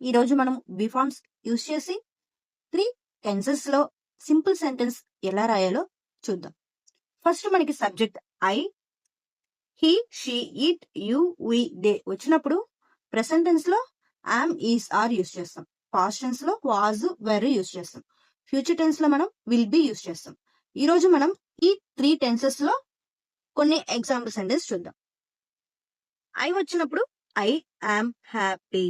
ఈరోజు మనం బిఫార్మ్స్ యూజ్ చేసి 3 టెన్సెస్ లో సింపుల్ సెంటెన్స్ ఎలా రాయాలో చూద్దాం. ఫస్ట్ మనకి subject I, he, she, it, you, we, they వచ్చినప్పుడు ప్రెసెంట్ టెన్స్ లో యామ్, ఈస్, ఆర్ యూజ్ చేస్తాం. పాస్ట్ టెన్స్ లో వాజ్, వెర్ యూజ్ చేస్తాం. ఫ్యూచర్ టెన్స్ లో మనం విల్ బి యూజ్ చేస్తాం. ఈ రోజు మనం ఈ 3 టెన్సెస్ లో కొన్ని ఎగ్జాంపుల్ సెంటెన్స్ చూద్దాం. ఐ వచ్చినప్పుడు I am happy.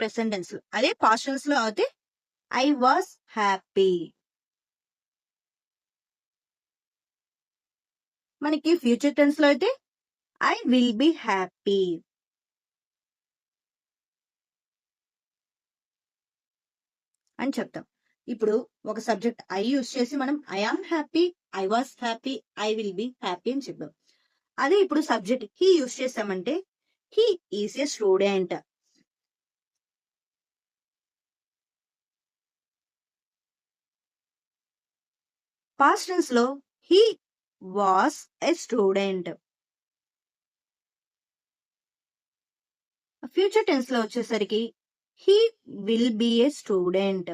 Present tense లో. అదే పాస్ట్ టెన్స్ లో అయితే ఐ వాస్ హ్యాపీ. మనకి ఫ్యూచర్ టెన్స్ లో అయితే ఐ విల్ బి హ్యాపీ. అని చెప్తాం. ఇప్పుడు ఒక సబ్జెక్ట్ ఐ యూజ్ చేసి మనం I am happy, I was happy, I will be happy అని చెప్తాం. అదే ఇప్పుడు సబ్జెక్ట్ హీ యూజ్ చేసామంటే he is a student. Past tense లో he was a student. Future tense లో వచ్చేసరికి he will be a student.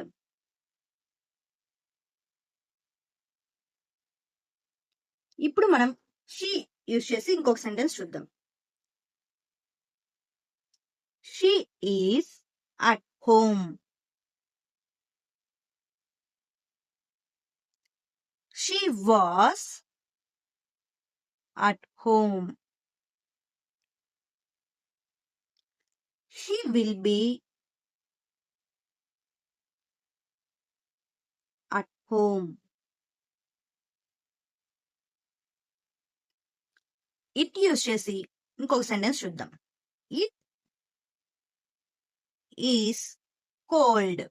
ఇప్పుడు మనం షీ యూజ్ చేసి ఇంకొక సెంటెన్స్ చూద్దాం. She is at home. She was at home. She will be at home. It use చేసి ఇంకొక సెంటెన్స్ చూద్దాం. It is cold.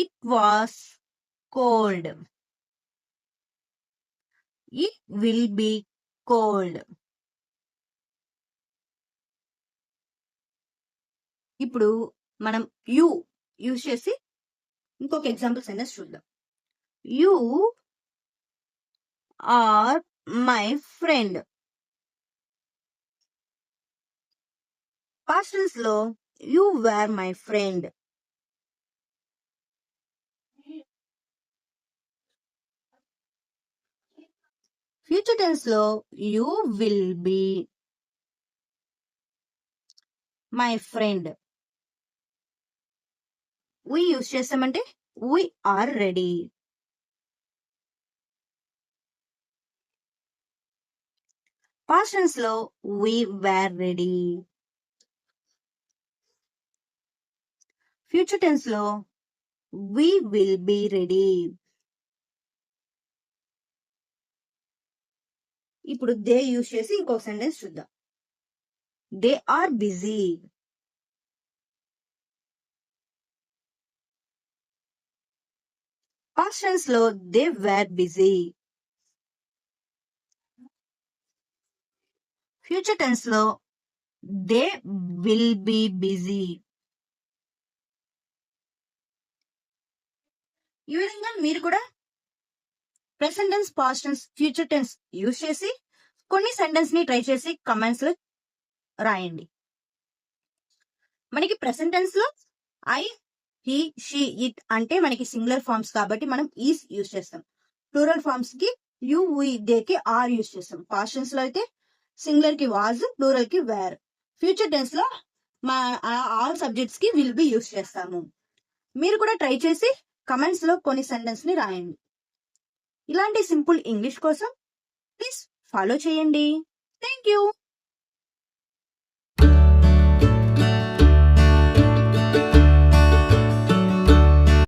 It was cold. It will be cold. ఇప్పుడు మనం యు యూజ్ చేసి ఇంకొక ఎగ్జాంపుల్ సెంటెన్స్ చూద్దాం. You are my friend. Past tense లో you were my friend. Future tense లో you will be my friend. We use చేస్తామంటే we are ready. Past tense లో we were ready. Future tense లో we will be ready. ఇప్పుడు they use చేసి ఇంకొక sentence చూద్దాం. They are busy. Past tense లో they were busy. Future tense లో they will be busy. ఈ విధంగా మీరు కూడా present tense, past tense, future tense use చేసి కొన్ని సెంటెన్స్ ని ట్రై చేసి కమెంట్స్ లో రాయండి. మనకి ప్రెసెంట్ టెన్స్ లో ఐ, హీ, షీ, ఇట్ అంటే మనకి సింగులర్ ఫార్మ్స్ కాబట్టి మనం ఈస్ యూజ్ చేస్తాం. ప్లూరల్ ఫార్మ్స్ కి యు, వి, దే కి ఆర్ యూజ్ చేస్తాం. పాస్ట్ టెన్స్ లో అయితే సింగులర్ కి వాజ్, ప్లూరల్ కి వేర్. ఫ్యూచర్ టెన్స్ లో మా ఆల్ సబ్జెక్ట్స్ కి విల్ బి యూజ్ చేస్తాము. మీరు కూడా ట్రై చేసి కమెంట్స్ లో కొన్ని సెంటెన్స్ ని రాయండి. ఇలాంటి సింపుల్ ఇంగ్లీష్ కోసం ప్లీజ్ ఫాలో చేయండి. Thank you.